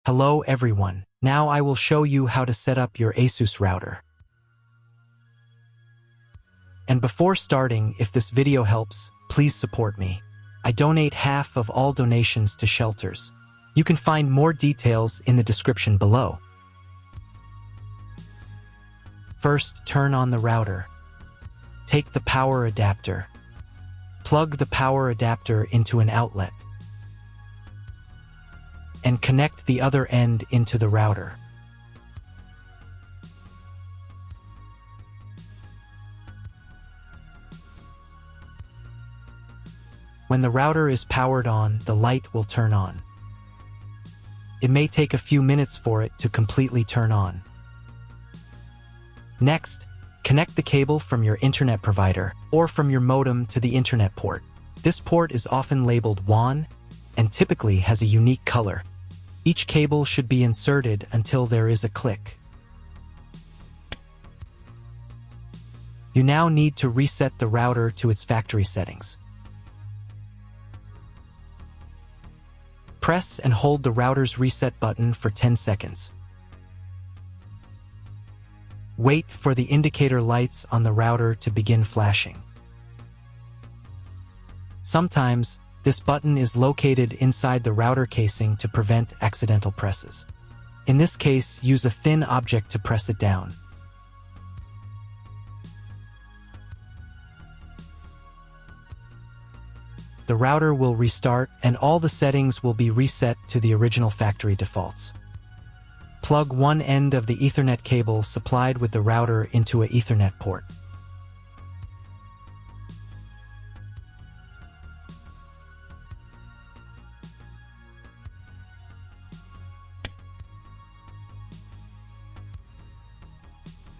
Hello everyone. Now I will show you how to set up your ASUS router. And before starting, if this video helps, please support me. I donate half of all donations to shelters. You can find more details in the description below. First, turn on the router. Take the power adapter. Plug the power adapter into an outlet. And connect the other end into the router. When the router is powered on, the light will turn on. It may take a few minutes for it to completely turn on. Next, connect the cable from your internet provider or from your modem to the internet port. This port is often labeled WAN and typically has a unique color. Each cable should be inserted until there is a click. You now need to reset the router to its factory settings. Press and hold the router's reset button for 10 seconds. Wait for the indicator lights on the router to begin flashing. Sometimes, this button is located inside the router casing to prevent accidental presses. In this case, use a thin object to press it down. The router will restart and all the settings will be reset to the original factory defaults. Plug one end of the Ethernet cable supplied with the router into an Ethernet port.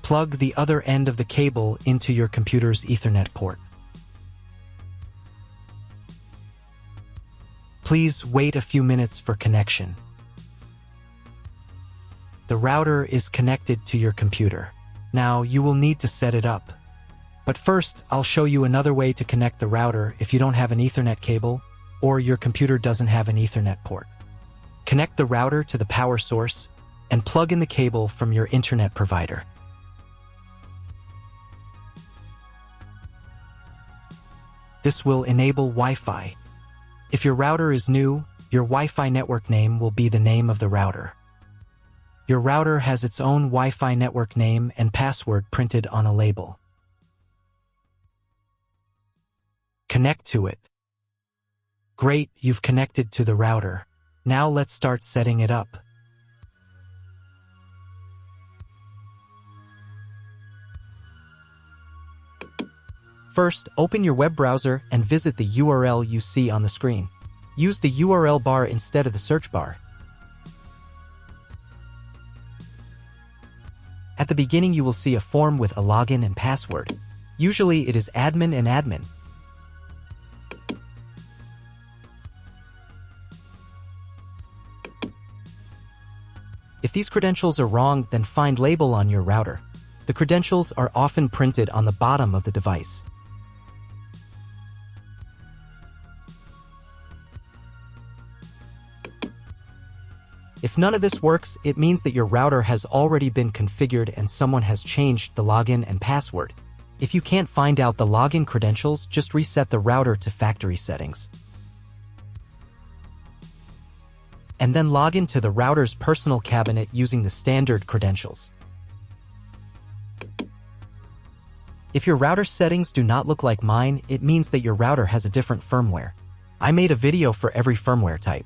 Plug the other end of the cable into your computer's Ethernet port. Please wait a few minutes for connection. The router is connected to your computer. Now you will need to set it up. But first, I'll show you another way to connect the router if you don't have an Ethernet cable or your computer doesn't have an Ethernet port. Connect the router to the power source and plug in the cable from your internet provider. This will enable Wi-Fi. If your router is new, your Wi-Fi network name will be the name of the router. Your router has its own Wi-Fi network name and password printed on a label. Connect to it. Great, you've connected to the router. Now let's start setting it up. First, open your web browser and visit the URL you see on the screen. Use the URL bar instead of the search bar. At the beginning, you will see a form with a login and password. Usually, it is admin and admin. If these credentials are wrong, then find label on your router. The credentials are often printed on the bottom of the device. If none of this works, it means that your router has already been configured and someone has changed the login and password. If you can't find out the login credentials, just reset the router to factory settings. And then log into the router's personal cabinet using the standard credentials. If your router settings do not look like mine, it means that your router has a different firmware. I made a video for every firmware type.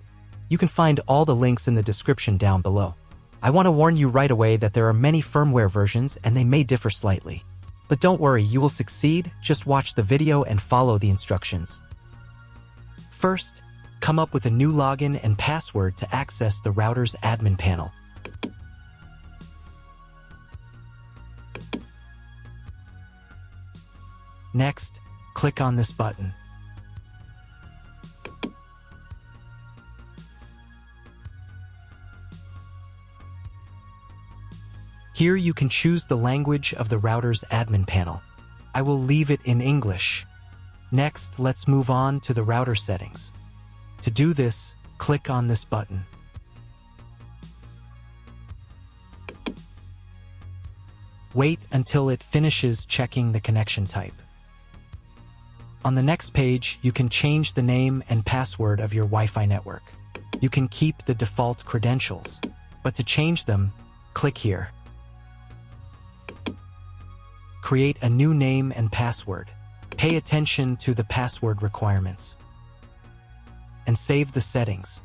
You can find all the links in the description down below. I want to warn you right away that there are many firmware versions and they may differ slightly. But don't worry, you will succeed. Just watch the video and follow the instructions. First, come up with a new login and password to access the router's admin panel. Next, click on this button. Here you can choose the language of the router's admin panel. I will leave it in English. Next, let's move on to the router settings. To do this, click on this button. Wait until it finishes checking the connection type. On the next page, you can change the name and password of your Wi-Fi network. You can keep the default credentials, but to change them, click here. Create a new name and password. Pay attention to the password requirements. And save the settings.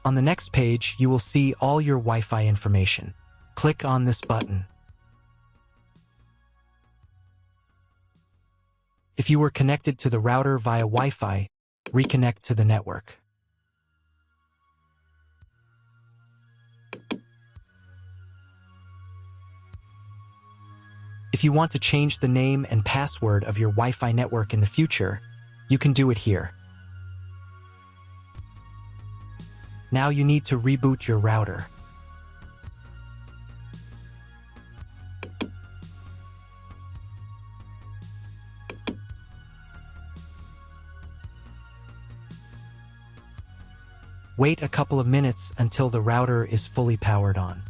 On the next page, you will see all your Wi-Fi information. Click on this button. If you were connected to the router via Wi-Fi, reconnect to the network. If you want to change the name and password of your Wi-Fi network in the future, you can do it here. Now you need to reboot your router. Wait a couple of minutes until the router is fully powered on.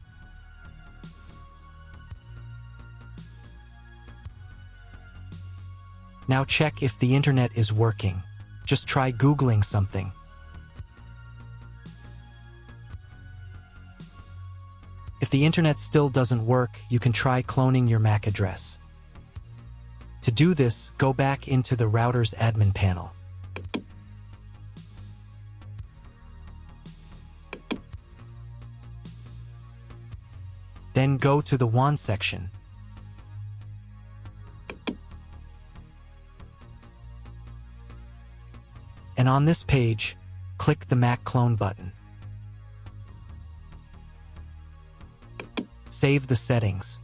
Now check if the internet is working. Just try Googling something. If the internet still doesn't work, you can try cloning your MAC address. To do this, go back into the router's admin panel. Then go to the WAN section. And on this page, click the MAC clone button. Save the settings.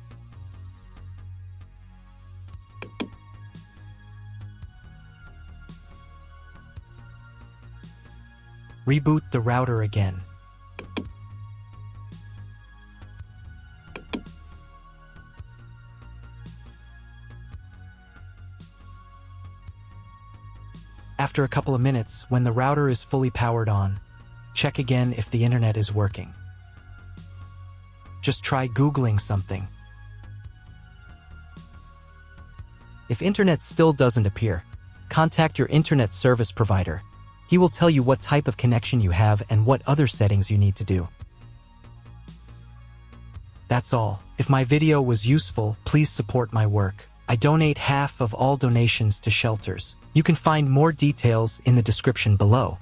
Reboot the router again. After a couple of minutes, when the router is fully powered on, check again if the internet is working. Just try Googling something. If internet still doesn't appear, contact your internet service provider. He will tell you what type of connection you have and what other settings you need to do. That's all. If my video was useful, please support my work. I donate half of all donations to shelters. You can find more details in the description below.